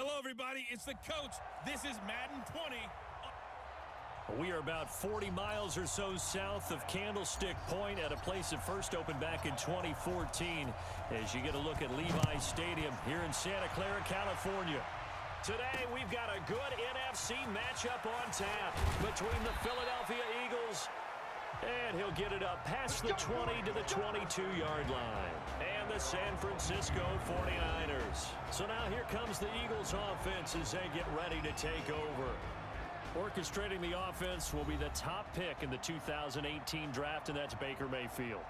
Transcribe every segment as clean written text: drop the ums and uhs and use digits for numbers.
Hello, everybody. It's the coach. This is Madden 20. We are about 40 miles or so south of Candlestick Point at a place that first opened back in 2014 as you get a look at Levi's Stadium here in Santa Clara, California. Today, we've got a good NFC matchup on tap between the Philadelphia Eagles, and he'll get it up past the 20 to the 22-yard line, and the San Francisco 49ers. So now here comes the Eagles offense as they get ready to take over. Orchestrating the offense will be the top pick in the 2018 draft, and that's Baker Mayfield.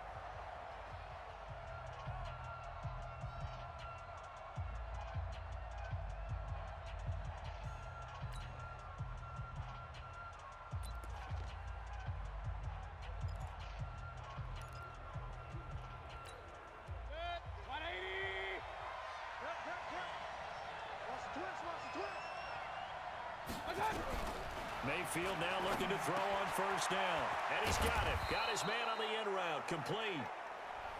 Mayfield now looking to throw on first down. And he's got it. Got his man on the end route. Complete.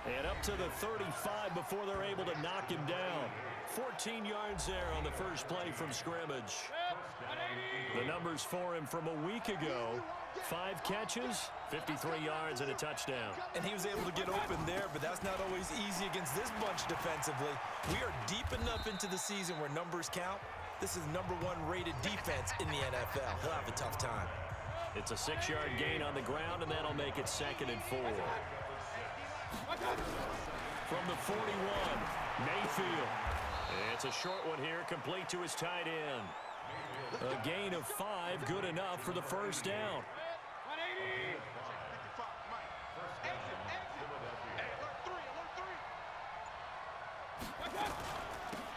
And up to the 35 before they're able to knock him down. 14 yards there on the first play from scrimmage. The numbers for him from a week ago. 5 catches, 53 yards, and a touchdown. And he was able to get open there, but that's not always easy against this bunch defensively. We are deep enough into the season where numbers count. This is the #1 rated defense in the NFL. He'll have a tough time. It's a 6-yard gain on the ground, and that'll make it 2nd and 4. From the 41, Mayfield. It's a short one here, complete to his tight end. A gain of 5, good enough for the first down.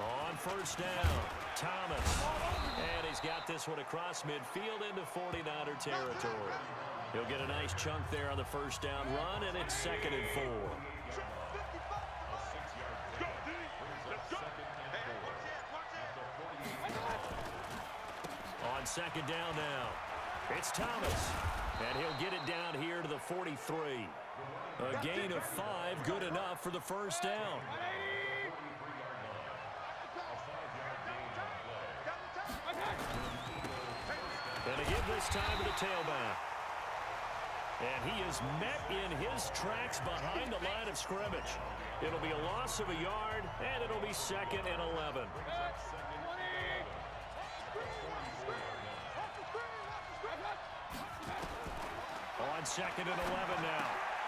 On first down, Thomas. And he's got this one across midfield into 49er territory. He'll get a nice chunk there on the first down run, and it's 2nd and 4. On 2nd down now, it's Thomas. And he'll get it down here to the 43. A gain of 5, good enough for the first down. And to give this time to the tailback. And he is met in his tracks behind the line of scrimmage. It'll be a loss of a yard, and it'll be 2nd and 11. On 2nd and 11 now.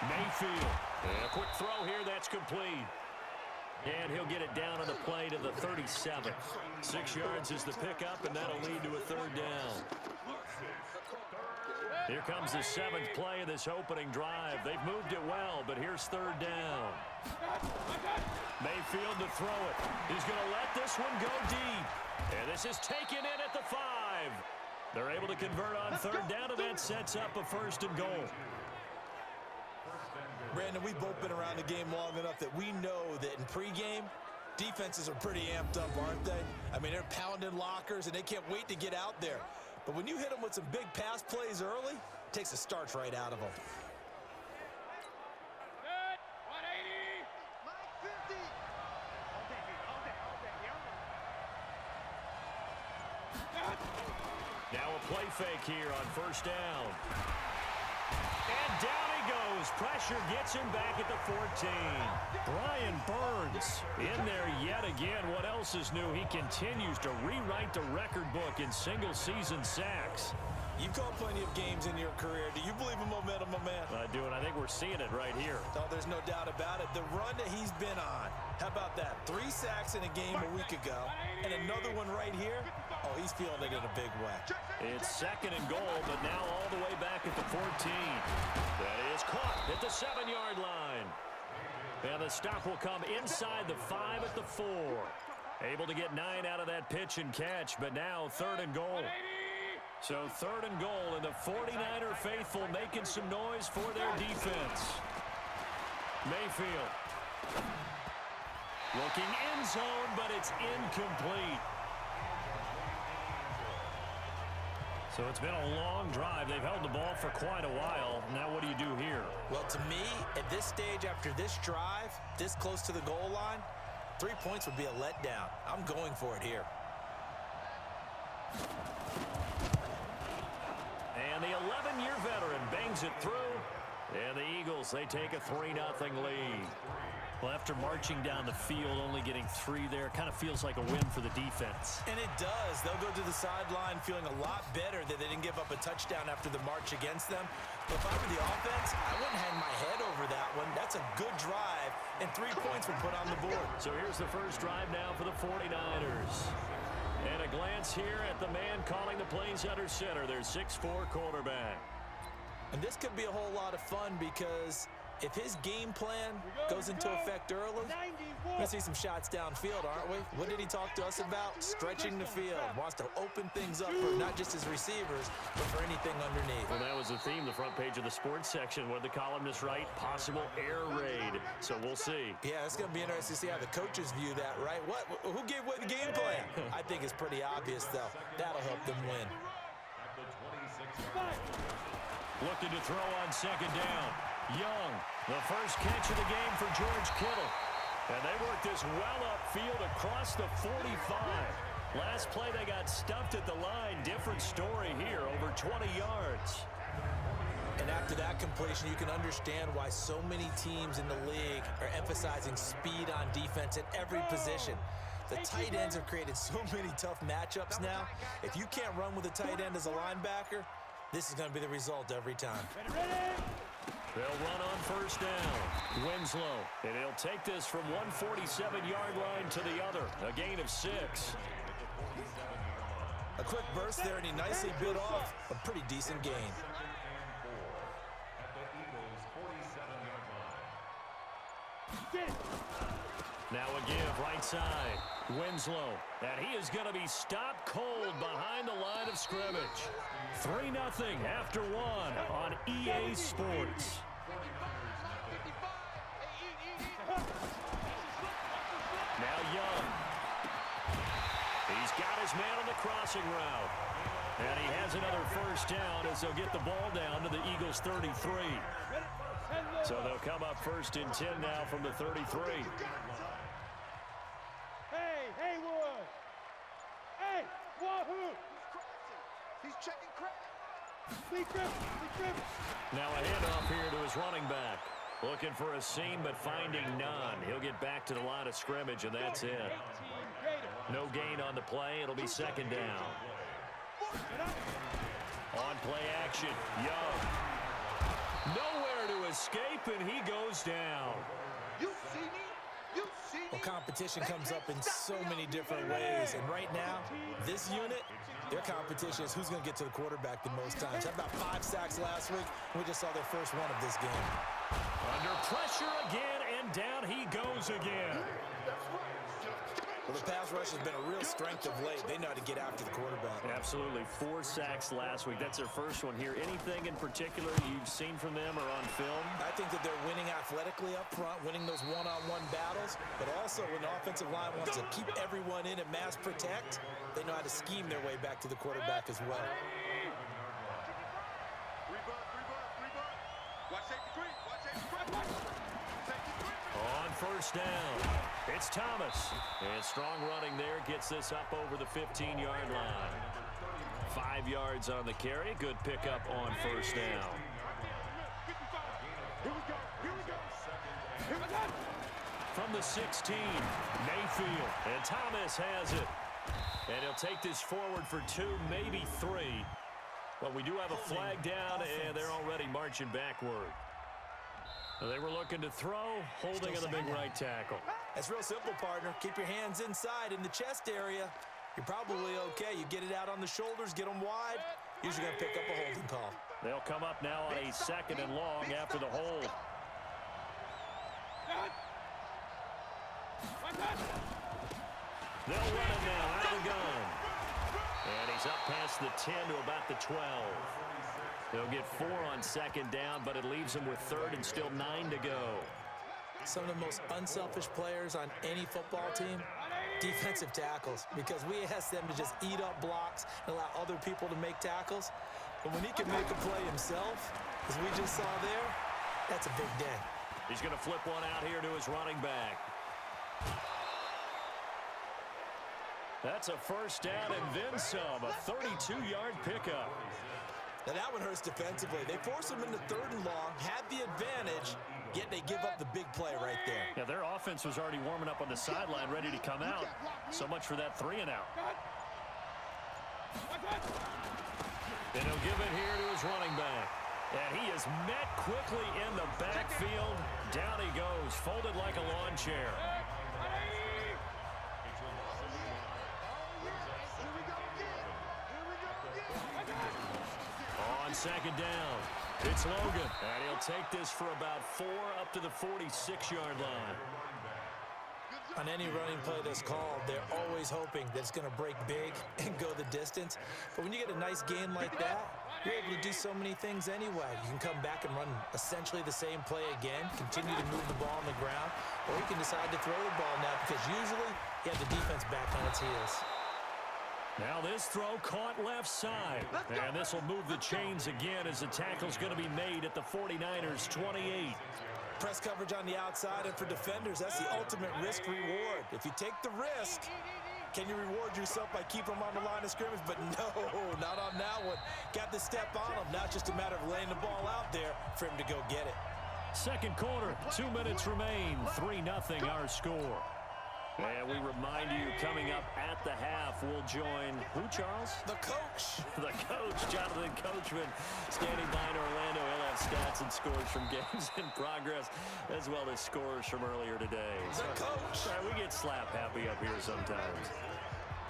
Mayfield. And a quick throw here, that's complete. And he'll get it down on the play to the 37. 6 yards is the pickup, and that'll lead to a 3rd down. Here comes the 7th play of this opening drive. They've moved it well, but here's 3rd down. Mayfield to throw it. He's going to let this one go deep. And this is taken in at the 5. They're able to convert on 3rd down, and that sets up a 1st and goal. Brandon, we've both been around the game long enough that we know that in pregame, defenses are pretty amped up, aren't they? I mean, they're pounding lockers, and they can't wait to get out there. But when you hit them with some big pass plays early, it takes the starch right out of them. Good. 180. Like 50. Now a play fake here on first down. And down he goes. Pressure gets him back at the 14. Brian Burns in there yet again. What else is new? He continues to rewrite the record book in single-season sacks. You've called plenty of games in your career. Do you believe in momentum, my man? I do, and I think we're seeing it right here. Oh, there's no doubt about it. The run that he's been on. How about that? 3 sacks in a game a week ago, and another one right here. Oh, he's feeling it in a big way. It's 2nd and goal, but now all the way back at the 14. That is caught at the 7-yard line. And the stop will come inside the 5 at the 4. Able to get 9 out of that pitch and catch, but now 3rd and goal. So 3rd and goal, and the 49er faithful making some noise for their defense. Mayfield. Looking end zone, but it's incomplete. So it's been a long drive. They've held the ball for quite a while. Now what do you do here? Well, to me, at this stage after this drive, this close to the goal line, 3 points would be a letdown. I'm going for it here. And the 11-year veteran bangs it through. And the Eagles, they take a 3-0 lead. Well, after marching down the field, only getting 3 there, kind of feels like a win for the defense. And it does. They'll go to the sideline feeling a lot better that they didn't give up a touchdown after the march against them. But if I were the offense, I wouldn't hang my head over that one. That's a good drive, and 3 points were put on the board. So here's the first drive now for the 49ers. And a glance here at the man calling the plays under center, their 6'4" quarterback. And this could be a whole lot of fun because if his game plan goes into effect early, we're going to see some shots downfield, aren't we? What did he talk to us about? Stretching the field. Wants to open things up for not just his receivers, but for anything underneath. Well, that was the theme, the front page of the sports section. What did the columnist write? Possible air raid. So we'll see. Yeah, it's going to be interesting to see how the coaches view that, right? Who gave away the game plan? I think it's pretty obvious, though. That'll help them win. Looking to throw on second down. Young, the first catch of the game for George Kittle. And they work this well upfield across the 45. Last play, they got stuffed at the line. Different story here, over 20 yards. And after that completion, you can understand why so many teams in the league are emphasizing speed on defense at every position. The tight ends have created so many tough matchups now. If you can't run with a tight end as a linebacker, this is going to be the result every time. They'll run on first down. Winslow, and he'll take this from 147-yard line to the other. A gain of 6. A quick burst there, and he nicely bit off a pretty decent gain. Now a give right side. Winslow, and he is going to be stopped cold behind the line of scrimmage. 3-0 after 1 on EA Sports. Now Young. He's got his man on the crossing route. And he has another first down as they'll get the ball down to the Eagles' 33. So they'll come up first and 10 now from the 33. Hey, Haywood! Hey, Wahoo! He's checking credit. Now a handoff here to his running back. Looking for a seam, but finding none. He'll get back to the line of scrimmage, and that's it. No gain on the play. It'll be second down. On play action, Young. Nowhere to escape, and he goes down. You see me? You see me? Well, competition comes up in so many different ways. And right now, this unit, their competition is who's going to get to the quarterback the most times. Had about 5 sacks last week. We just saw their first one of this game. Under pressure again, and down he goes again. Well, the pass rush has been a real strength of late. They know how to get after the quarterback. Absolutely. 4 sacks last week. That's their first one here. Anything in particular you've seen from them or on film? I think that they're winning athletically up front, winning those one-on-one battles, but also when the offensive line wants to keep everyone in and mass protect, they know how to scheme their way back to the quarterback as well. On first down, it's Thomas. And strong running there gets this up over the 15-yard line. 5 yards on the carry. Good pickup on first down. From the 16, Mayfield. And Thomas has it. And he'll take this forward for 2, maybe 3. But we do have a flag down, and they're already marching backward. They were looking to throw, holding on the big right tackle. That's real simple, partner. Keep your hands inside in the chest area. You're probably okay. You get it out on the shoulders, get them wide. Usually going to pick up a holding call. They'll come up now on a 2nd and long after the hold. They'll run it now out of the gun. And he's up past the 10 to about the 12. They'll get 4 on 2nd down, but it leaves them with 3rd and still 9 to go. Some of the most unselfish players on any football team, defensive tackles, because we ask them to just eat up blocks and allow other people to make tackles. But when he can make a play himself, as we just saw there, that's a big day. He's going to flip one out here to his running back. That's a first down and then some, a 32-yard pickup. Now that one hurts defensively. They force him into 3rd and long, had the advantage, yet they give up the big play right there. Yeah, their offense was already warming up on the sideline, ready to come out. So much for that 3-and-out. And he'll give it here to his running back. And he is met quickly in the backfield. Down he goes, folded like a lawn chair. On 2nd down, it's Logan. And he'll take this for about 4 up to the 46-yard line. On any running play that's called, they're always hoping that it's going to break big and go the distance. But when you get a nice gain like that, you're able to do so many things anyway. You can come back and run essentially the same play again, continue to move the ball on the ground, or you can decide to throw the ball now because usually you have the defense back on its heels. Now this throw caught left side. And this will move the chains again as the tackle's going to be made at the 49ers 28. Press coverage on the outside, and for defenders, that's the ultimate risk-reward. If you take the risk, can you reward yourself by keeping them on the line of scrimmage? But no, not on that one. Got the step on him. Now it's just a matter of laying the ball out there for him to go get it. Second quarter, 2 minutes remain, 3-0 our score. And we remind you, coming up at the half, we'll join, who, Charles? The coach. The coach, Jonathan Coachman, standing by in Orlando. He'll have stats and scores from games in progress, as well as scores from earlier today. The coach. We get slap happy up here sometimes.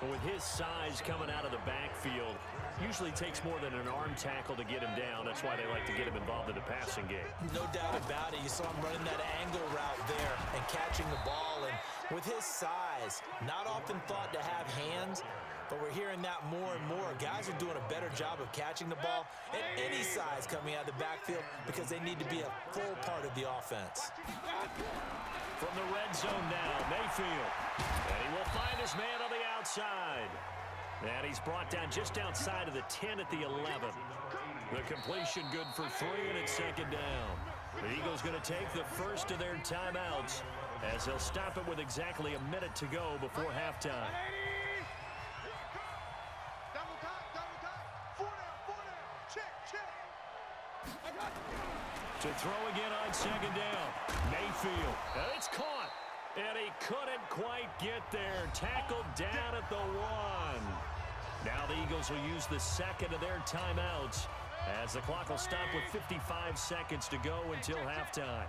But with his size coming out of the backfield, usually takes more than an arm tackle to get him down. That's why they like to get him involved in the passing game. No doubt about it. You saw him running that angle route there and catching the ball. And with his size, not often thought to have hands, but we're hearing that more and more. Guys are doing a better job of catching the ball at any size coming out of the backfield because they need to be a full part of the offense. From the red zone now, Mayfield. And he will find his man on the outside. And he's brought down just outside of the 10 at the 11. The completion good for 3, and it's 2nd down. The Eagles going to take the first of their timeouts as they'll stop it with exactly a minute to go before halftime. Double time. 4 down. Check. To throw again on 2nd down. Mayfield. And it's caught. And he couldn't quite get there. Tackled down at the 1. Now the Eagles will use the second of their timeouts as the clock will stop with 55 seconds to go until halftime.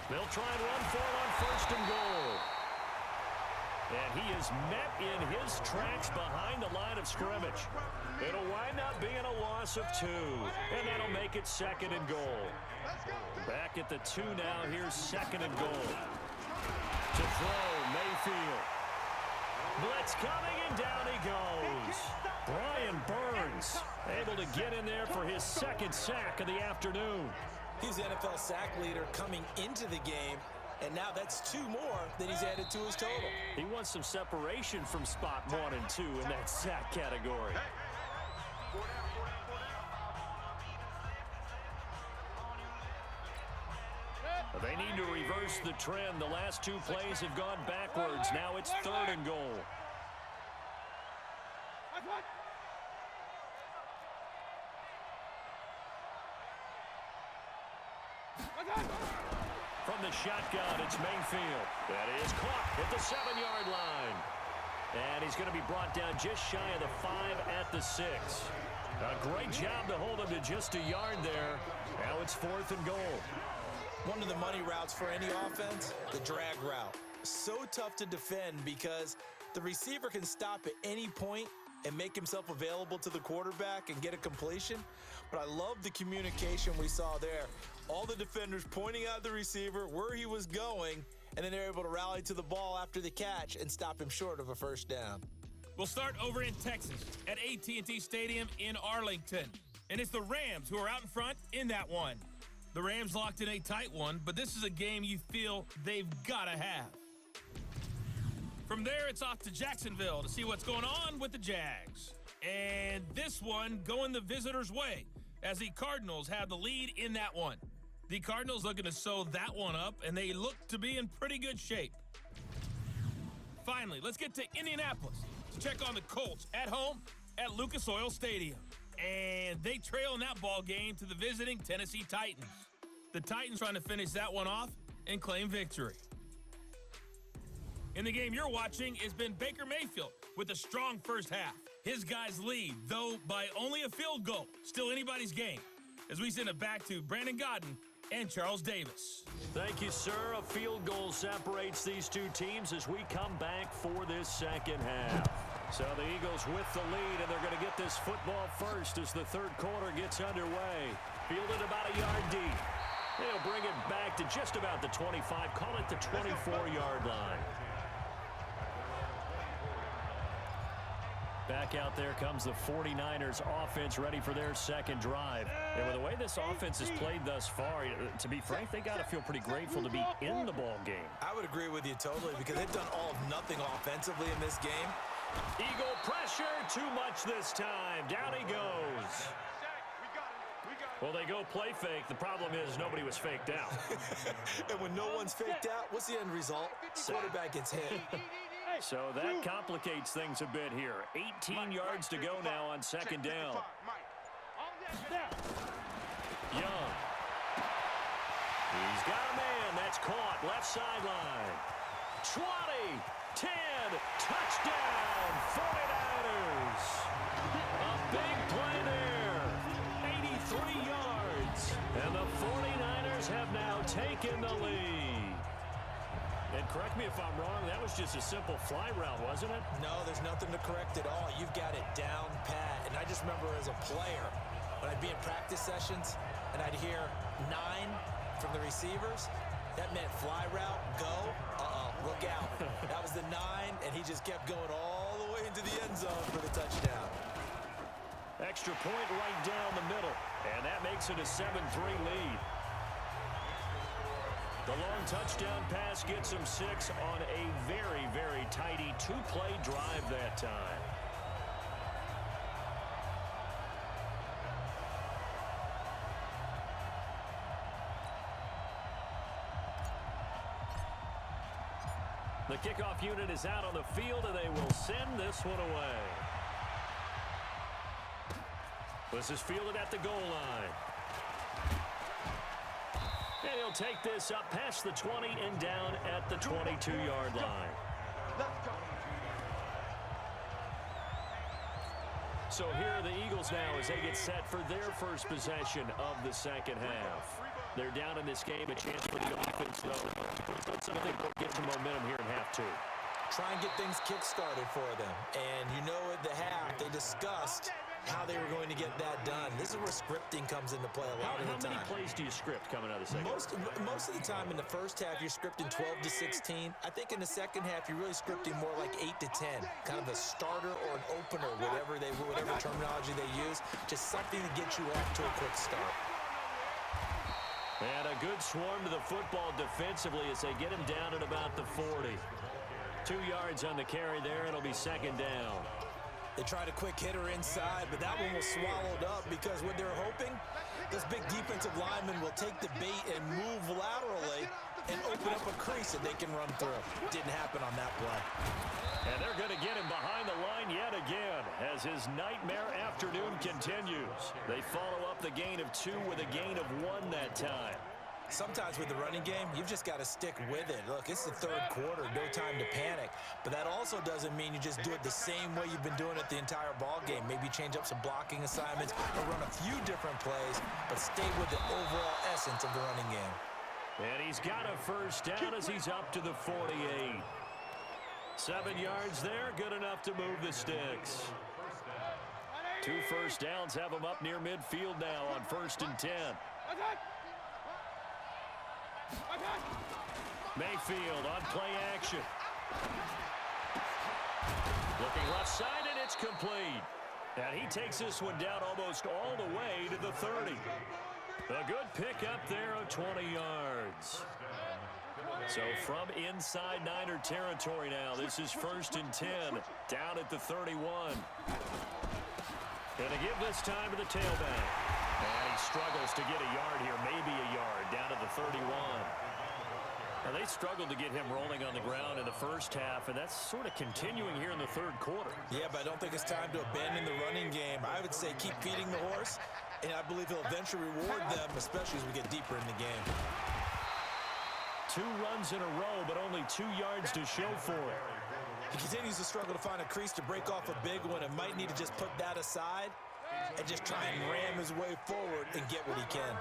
They'll try and run for it on 1st and goal. And he is met in his tracks behind the line of scrimmage. It'll wind up being a loss of 2, and that'll make it 2nd and goal. Back at the 2 now, here's 2nd and goal. To throw, Mayfield. Blitz coming, and down he goes. Brian Burns able to get in there for his 2nd sack of the afternoon. He's the NFL sack leader coming into the game, and now that's 2 more that he's added to his total. He wants some separation from spot 1 and 2 in that sack category. They need to reverse the trend. The last 2 plays have gone backwards. Now it's 3rd and goal. From the shotgun, it's Mayfield. That is caught at the 7-yard line. And he's going to be brought down just shy of the 5 at the 6. A great job to hold him to just a yard there. Now it's 4th and goal. One of the money routes for any offense, the drag route. So tough to defend because the receiver can stop at any point and make himself available to the quarterback and get a completion. But I love the communication we saw there. All the defenders pointing out the receiver, where he was going, and then they're able to rally to the ball after the catch and stop him short of a 1st down. We'll start over in Texas at AT&T Stadium in Arlington. And it's the Rams who are out in front in that one. The Rams locked in a tight one, but this is a game you feel they've got to have. From there, it's off to Jacksonville to see what's going on with the Jags. And this one going the visitors' way as the Cardinals have the lead in that one. The Cardinals looking to sew that one up, and they look to be in pretty good shape. Finally, let's get to Indianapolis to check on the Colts at home at Lucas Oil Stadium. And they trail in that ball game to the visiting Tennessee Titans. The Titans trying to finish that one off and claim victory. In the game you're watching has been Baker Mayfield with a strong first half. His guys lead, though by only a field goal. Still anybody's game. As we send it back to Brandon Gaudin and Charles Davis. Thank you, sir. A field goal separates these two teams as we come back for this second half. So the Eagles with the lead, and they're going to get this football first as the third quarter gets underway. Fielded about a yard deep. They'll bring it back to just about the 25, call it the 24-yard line. Back out there comes the 49ers offense ready for their second drive. And with the way this offense has played thus far, to be frank, they got to feel pretty grateful to be in the ball game. I would agree with you totally because they've done all of nothing offensively in this game. Eagle pressure, too much this time. Down he goes. Well, they go play fake. The problem is nobody was faked out. And when no one's faked out, what's the end result? Quarterback gets hit. So that complicates things a bit here. 18 yards to go now on second down. Young. He's got a man. That's caught. Left sideline. 20, 10, touchdown, 49ers. A big play there. 83 yards. And the 49ers have now taken the lead. And correct me if I'm wrong, that was just a simple fly route, wasn't it? No, there's nothing to correct at all. You've got it down pat. And I just remember as a player, when I'd be in practice sessions and I'd hear 9 from the receivers, that meant fly route, go, look out. That was the 9, and he just kept going all the way into the end zone for the touchdown. Extra point right down the middle, and that makes it a 7-3 lead. The long touchdown pass gets him 6 on a very, very tidy 2-play drive that time. The kickoff unit is out on the field, and they will send this one away. This is fielded at the goal line. And he'll take this up past the 20 and down at the 22-yard line. So here are the Eagles now as they get set for their first possession of the second half. They're down in this game, a chance for the offense, though. So I think they'll get some momentum here in half two. Try and get things kick-started for them. And you know at the half, they discussed how they were going to get that done. This is where scripting comes into play a lot of the time. How many plays do you script coming out of the second? Most of the time in the first half, you're scripting 12 to 16. I think in the second half, you're really scripting more like 8 to 10. Kind of a starter or an opener, whatever terminology they use. Just something to get you off to a quick start. And a good swarm to the football defensively as they get him down at about the 40. 2 yards on the carry there. It'll be second down. They tried a quick hitter inside, but that one was swallowed up because what they're hoping, this big defensive lineman will take the bait and move laterally and open up a crease that they can run through. Didn't happen on that play. And they're going to get him behind the line yet again as his nightmare afternoon continues. They follow up the gain of 2 with a gain of 1 that time. Sometimes with the running game, you've just got to stick with it. Look, it's the third quarter, no time to panic. But that also doesn't mean you just do it the same way you've been doing it the entire ball game. Maybe change up some blocking assignments or run a few different plays, but stay with the overall essence of the running game. And he's got a first down as he's up to the 48. 7 yards there, good enough to move the sticks. 2 first downs have him up near midfield now on 1st and 10. Mayfield on play action. Looking left side, and it's complete. And he takes this one down almost all the way to the 30. A good pickup there of 20 yards. So from inside Niner territory now, this is 1st and 10, down at the 31. Gonna give this time to the tailback. And he struggles to get a yard here, maybe a yard, down to the 31. Now, they struggled to get him rolling on the ground in the first half, and that's sort of continuing here in the third quarter. Yeah, but I don't think it's time to abandon the running game. I would say keep feeding the horse, and I believe he'll eventually reward them, especially as we get deeper in the game. 2 runs in a row, but only 2 yards to show for it. He continues to struggle to find a crease to break off a big one and might need to just put that aside and just try and ram his way forward and get what he can.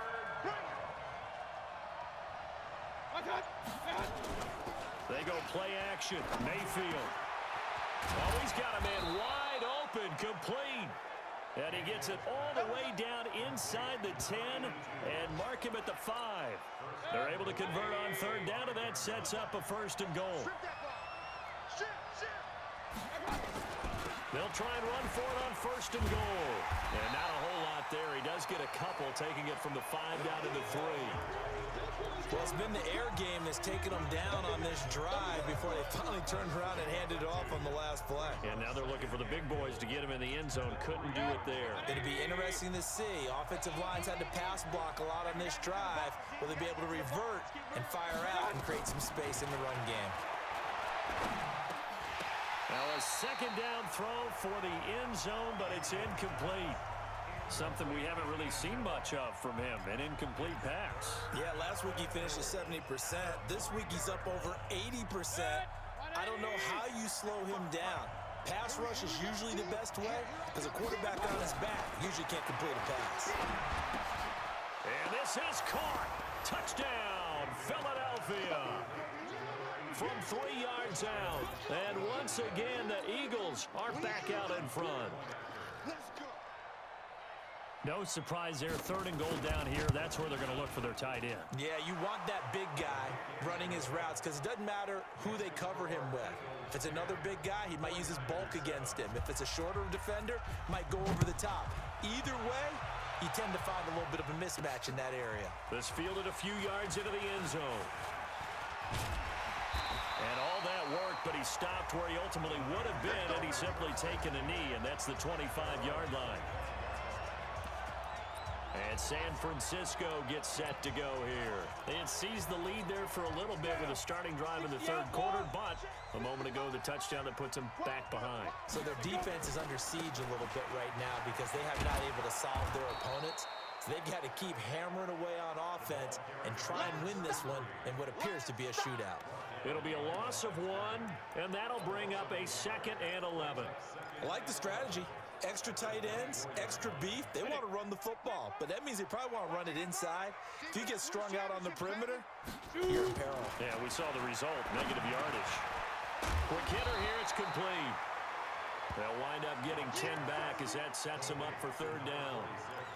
They go play action. Mayfield. Oh, he's got a man wide open, complete. And he gets it all the way down inside the 10 and mark him at the 5. They're able to convert on third down, and that sets up a 1st and goal. They'll try and run for it on 1st and goal. And not a whole lot there. He does get a couple, taking it from the 5 down to the 3. Well, it's been the air game that's taken them down on this drive before they finally turned around and handed it off on the last play. And now they're looking for the big boys to get him in the end zone. Couldn't do it there. It'll be interesting to see. Offensive lines had to pass block a lot on this drive. Will they be able to revert and fire out and create some space in the run game? Now a 2nd down throw for the end zone, but it's incomplete. Something we haven't really seen much of from him, an incomplete pass. Yeah, last week he finished at 70%. This week he's up over 80%. I don't know how you slow him down. Pass rush is usually the best way because a quarterback on his back usually can't complete a pass. And this is caught. Touchdown, Philadelphia. From 3 yards out. And once again, the Eagles are back out in front. No surprise there. 3rd and goal down here. That's where they're going to look for their tight end. Yeah, you want that big guy running his routes because it doesn't matter who they cover him with. If it's another big guy, he might use his bulk against him. If it's a shorter defender, might go over the top. Either way, you tend to find a little bit of a mismatch in that area. This fielded a few yards into the end zone. And all that worked, but he stopped where he ultimately would have been had he simply taken a knee, and that's the 25-yard line. And San Francisco gets set to go here. They had seized the lead there for a little bit with a starting drive in the 3rd quarter, but a moment ago, the touchdown that puts them back behind. So their defense is under siege a little bit right now because they have not able to solve their opponents. So they've got to keep hammering away on offense and try and win this one in what appears to be a shootout. It'll be a loss of 1, and that'll bring up a 2nd and 11. I like the strategy. Extra tight ends, extra beef. They want to run the football, but that means they probably want to run it inside. If you get strung out on the perimeter, you're in peril. Yeah, we saw the result, negative yardage. Quick hitter here, it's complete. They'll wind up getting 10 back as that sets them up for 3rd down.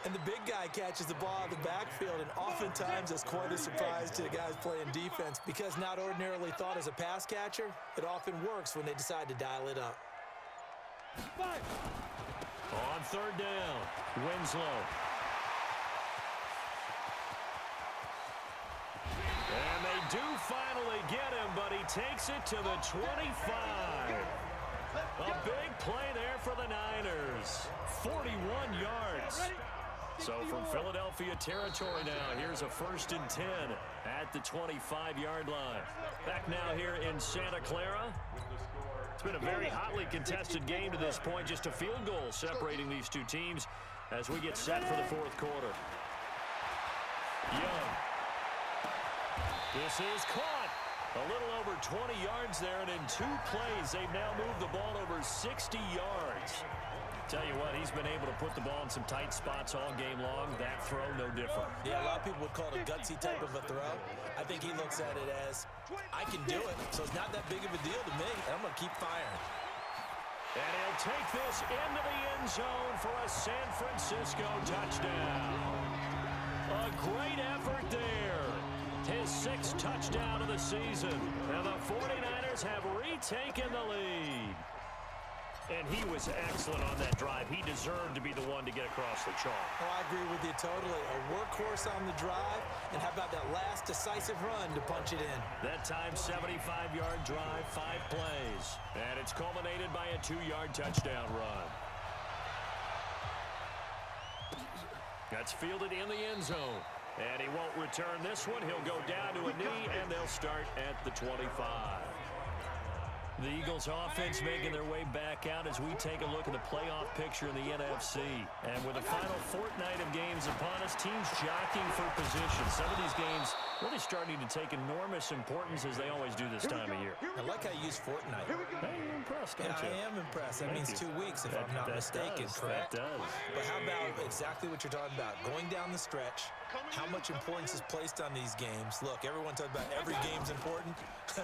And the big guy catches the ball out of the backfield, and oftentimes that's quite a surprise to the guys playing defense because not ordinarily thought as a pass catcher, it often works when they decide to dial it up. On 3rd down, Winslow. And they do finally get him, but he takes it to the 25. A big play there for the Niners. 41 yards. So from Philadelphia territory now, here's a 1st and 10 at the 25-yard line. Back now here in Santa Clara. It's been a very hotly contested game to this point. Just a field goal separating these two teams as we get set for the 4th quarter. Young. This is caught. A little over 20 yards there, and in 2 plays, they've now moved the ball over 60 yards. Tell you what, he's been able to put the ball in some tight spots all game long. That throw, no different. Yeah, a lot of people would call it a gutsy type of a throw. I think he looks at it as, I can do it, so it's not that big of a deal to me, and I'm going to keep firing. And he'll take this into the end zone for a San Francisco touchdown. A great effort there. His 6th touchdown of the season. And the 49ers have retaken the lead. And he was excellent on that drive. He deserved to be the one to get across the chalk. Oh, I agree with you totally. A workhorse on the drive, and how about that last decisive run to punch it in? That time, 75-yard drive, 5 plays. And it's culminated by a 2-yard touchdown run. That's fielded in the end zone. And he won't return this one. He'll go down to a knee, and they'll start at the 25. The Eagles offense making their way back out as we take a look at the playoff picture in the NFC. And with the final fortnight of games upon us, teams jockeying for position. Some of these games really starting to take enormous importance as they always do this time of year. I like how you use fortnight. Hey, you're impressed, aren't you? I am impressed. That means 2 weeks if I'm not mistaken, correct? That does. But how about exactly what you're talking about? Going down the stretch, how much importance is placed on these games? Look, everyone talks about every game's important.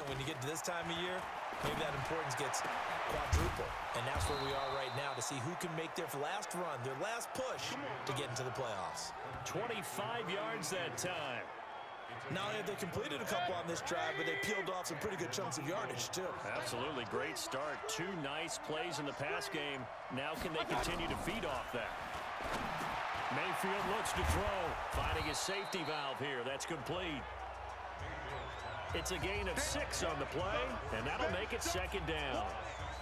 When you get to this time of year, maybe that importance gets quadruple. And that's where we are right now to see who can make their last run, their last push to get into the playoffs. 25 yards that time. Not only have they completed a couple on this drive, but they peeled off some pretty good chunks of yardage, too. Absolutely. Great start. 2 nice plays in the pass game. Now can they continue to feed off that? Mayfield looks to throw. Finding his safety valve here. That's complete. It's a gain of 6 on the play, and that'll make it second down.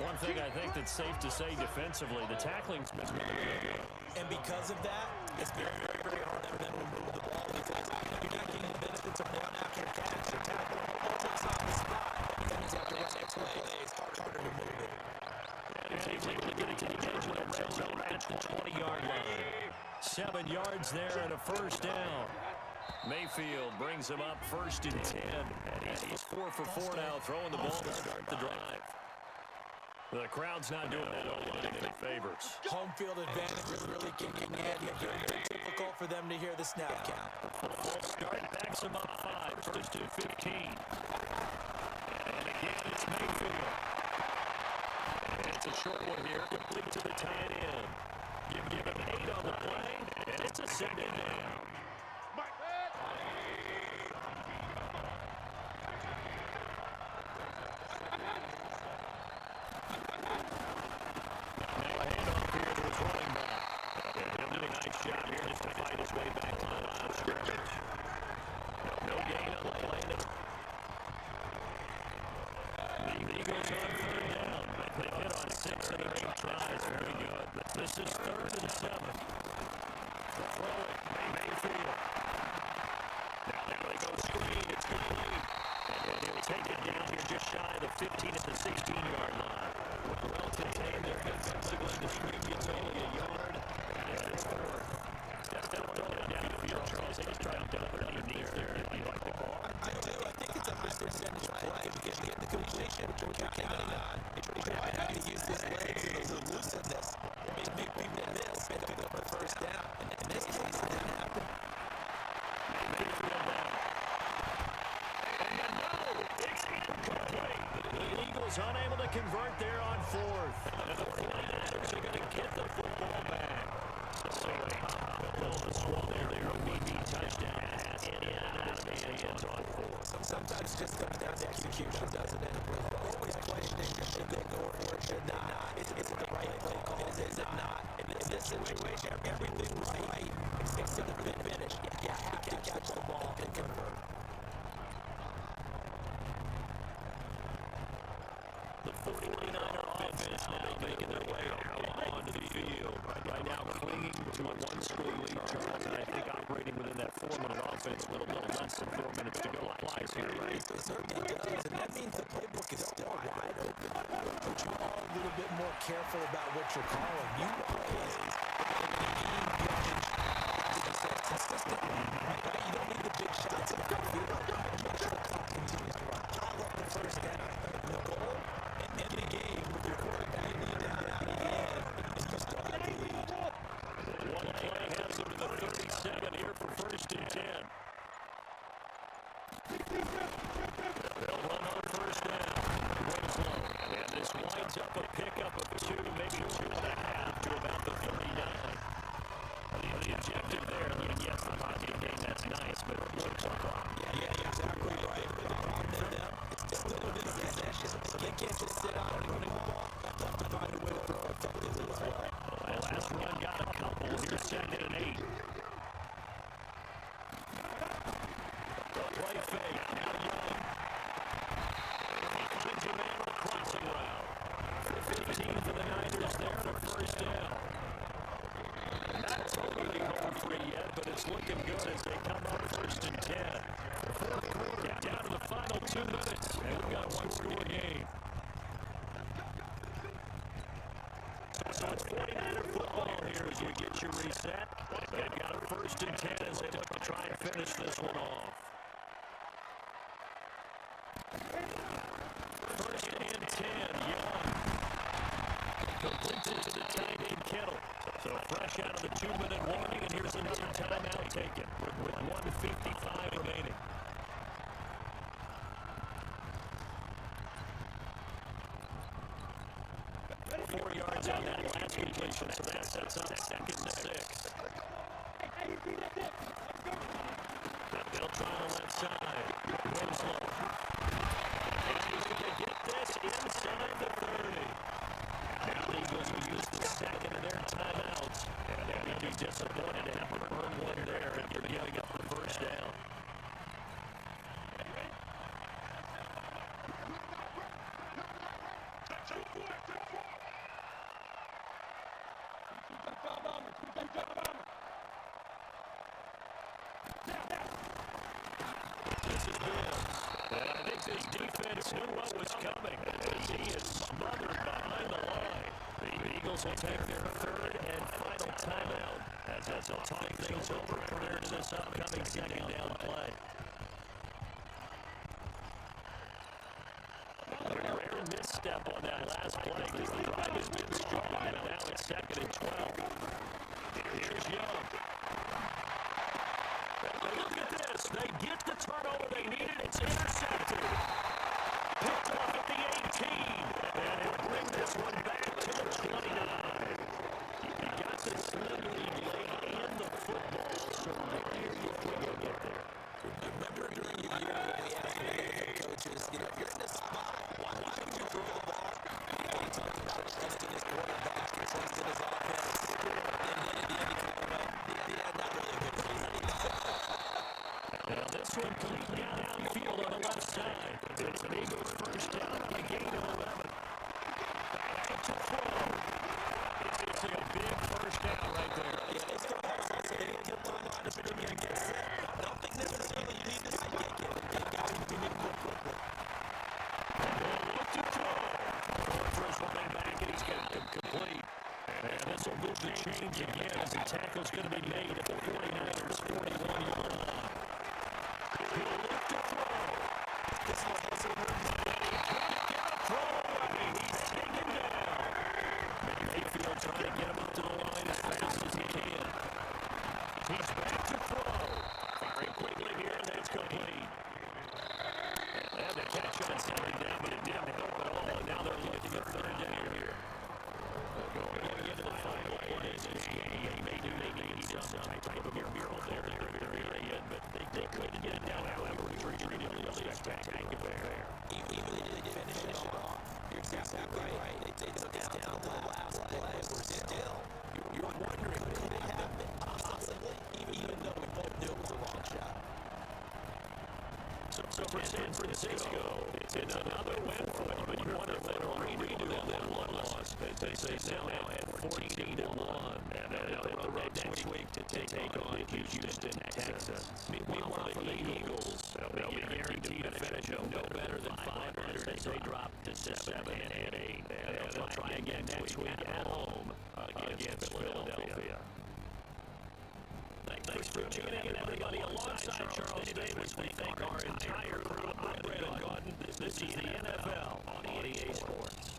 One thing I think that's safe to say defensively, the tackling's been really good. And because of that, it's very, very, very hard for them to move the ball because you're not getting the benefits of run after catch or tackle. All takes on the spot. That means you have to run extra plays. Harder to move it. And he's able to get it to the edge of the red zone at the 20-yard line. 7 yards there and a first down. Mayfield brings him up 1st and 10. And he's 4 for 4 now, throwing the ball to start the drive. The crowd's not doing that O-line any favors. Home field advantage is really kicking in. Very, very difficult for them to hear the snap count. Full start backs him up 5, 1st and 15. And again, it's Mayfield. And it's a short one here, complete to the tight end. You give him 8 on the play, and it's a second down. This is 3rd and 7. Mayfield. Now there they go screen. It's complete. And he'll take it down here just shy of the 15 at the 16-yard line. Well contained there defensively. The screen gets only a yard. And it's 4th. That's down the field. Charles Hayes trying to dump it underneath there. You like the call? I do. I think it's a percentage play because you get the completion, which you're counting on. You're having to use his legs and his elusiveness. Make people miss and pick up a first down. And in this case, it didn't happen. Mayfield down. And no, it's incomplete. The Eagles unable to convert there on 4th. And the 49ers are going to get the football back. So a little swell there. A BB touchdown. In and out of his hands on 4th. Sometimes it just comes down to execution, doesn't it? Always questioning, should they go for it, should not? Is it the right play call? Is it not? In this situation, everything was right, except for the finish. You have to catch the ball and convert. The 49er offense now making their way onto the field. Right now clinging to a 1-score lead, Charles, and I think operating within that 4-minute offense, a little less than 4 minutes to go applies here, right? It certainly does, and that means the playbook is still wide open. But you are a little bit more careful about what you're calling. You plays consistently, right? You don't need the big shots of the field. Make sure the clock continues to run. Pile up the first down. The goal, and end the game with your quarterback. You need down at the end, and you still have the lead. One play has him to the 37 here for 1st and 10. They'll run on 1st down. Winslow. And this winds up a pickup of 2, maybe 2.5 to about the 39. The objective there, and yes, the positive game, that's nice, but it looks a lot. Yeah, exactly right. But the problem with them, it's still a possession, so they can't just sit out and running the ball. They have to find a way to throw effectively as well. The last run got a couple. Here's 2nd and 8. The play fake. Now Young. He finds a man on the crossing route. 15 for the Niners there, and a 1st down. Not totally home free yet, but it's looking good as they come up 1st and 10. Down to the final 2 minutes, and we've got one score game. So it's 49er football here as we get you reset. They've got a 1st and 10 as they look to try and finish this one off. 1st and 10, Young. Completes it to the tight end, Kittle. So fresh out of the 2-minute warning, and here's another timeout taken with 1:55 remaining. Four yards on that last completion, so that sets up 2nd and 6. They'll try on the left side. Winslow. And he's going to get this inside the 30. Now the Eagles will use the 2nd of their timeouts. And they'll be disappointed to have to earn one there after giving up the 1st down. This is Bills. And I think this defense knew what was coming as he is smothered behind the line. The Eagles will take their 3rd and final timeout as they'll talk things over prior to this upcoming 2nd down play. A rare misstep on that last play because the drive has been strong, and now it's 2nd and 12. Here's Young. Look at this. They get the turnover they needed. It's intercepted. Picked off at the 18. And they'll bring this one back to the 29. He got the sling lead late and the football. So here you go get there. Remember during the year when we asked the coaches, you know, if you're in this spot, why would you throw the ball? He talked about trusting his quarterback and trusting his offense. Not really a good season. Now this one comes downfield on the left side. It's an Eagles 1st down on a gain of 11. Back to throw. It's a big 1st down right there. Yeah, they still have lots of good line to put him in and get set. I don't think necessarily you need to get big guys to be quickly. Look to throw. First running back, and he's got it complete. And this will move the change again as the tackle's going to be made at the 49ers' 41-yard line. He'll look to throw. This one has a run. He can't get a throw away. He's taken down. Mayfield trying to get him up to the line as fast as he can. He's back to throw. Firing quickly here, and that's complete. They had the catch on 2nd down, but it didn't help at all. And now they're looking at 3rd down here. Going into the final plays of this game. They need some type of a miracle there at the very end, but they couldn't get it down. However, we treated it really spectacular there. Even they didn't finish it off. You're exactly right. They took us down to the last play. We're still, you're wondering, could it happen? Possibly, even though we both knew it was a long shot. So for San Francisco, it's another win for them, but you wonder if they'll redo that one loss. They say now at 14-1, and they'll hit the road next week to take on Houston, Texas. Meanwhile, for the Eagles, they'll be guaranteed to finish no better than 500 as they drop to 7-8. And they'll try again next week at home against Philadelphia. Thanks for tuning in, everybody. Alongside Charles Davis, we thank our entire crew. I'm Brandon Gordon. This is the NFL on EA Sports.